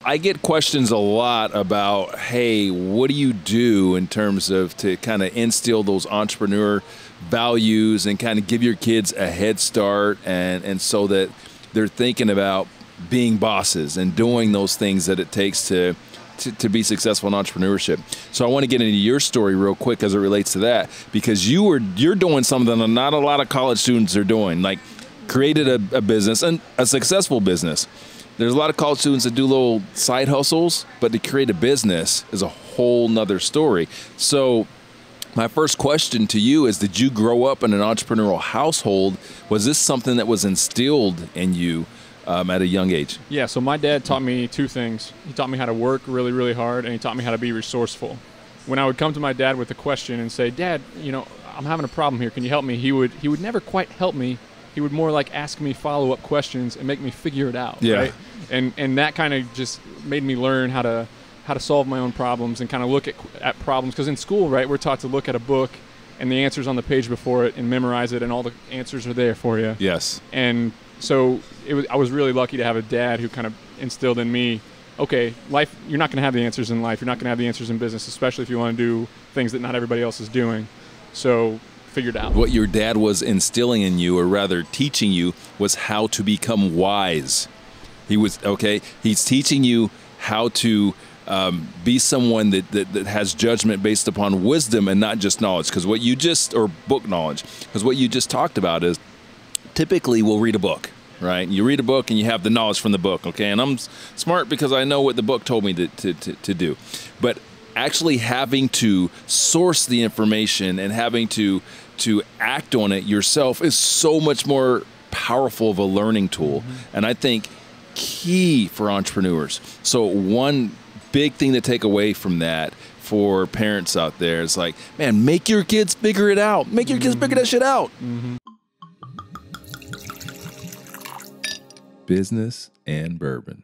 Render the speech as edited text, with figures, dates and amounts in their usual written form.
I get questions a lot about, hey, what do you do in terms of to kind of instill those entrepreneur values and kind of give your kids a head start and so that they're thinking about being bosses and doing those things that it takes to be successful in entrepreneurship. So I want to get into your story real quick as it relates to that, because you're doing something that not a lot of college students are doing, like created a business, and a successful business. There's a lot of college students that do little side hustles, but to create a business is a whole nother story. So my first question to you is, did you grow up in an entrepreneurial household? Was this something that was instilled in you at a young age? Yeah, so my dad taught me two things. He taught me how to work really, really hard, and he taught me how to be resourceful. When I would come to my dad with a question and say, Dad, you know, I'm having a problem here, can you help me? He would never quite help me. He would more like ask me follow-up questions and make me figure it out, yeah. Right? And that kind of just made me learn how to solve my own problems and kind of look at problems. Because in school, right, we're taught to look at a book and the answers on the page before it and memorize it, and all the answers are there for you. Yes. And so I was really lucky to have a dad who kind of instilled in me, okay, life, you're not going to have the answers in life. You're not going to have the answers in business, especially if you want to do things that not everybody else is doing. So figured out. What your dad was instilling in you, or rather teaching you, was how to become wise. He's teaching you how to be someone that has judgment based upon wisdom and not just knowledge. Because or book knowledge. Because what you just talked about is, typically we'll read a book, right? You read a book and you have the knowledge from the book, okay? And I'm smart because I know what the book told me to do. But actually having to source the information and having to act on it yourself is so much more powerful of a learning tool. Mm-hmm. And I think key for entrepreneurs. So one big thing to take away from that for parents out there is like, man, make your kids figure it out. Make your kids figure that shit out. Mm-hmm. Business and bourbon.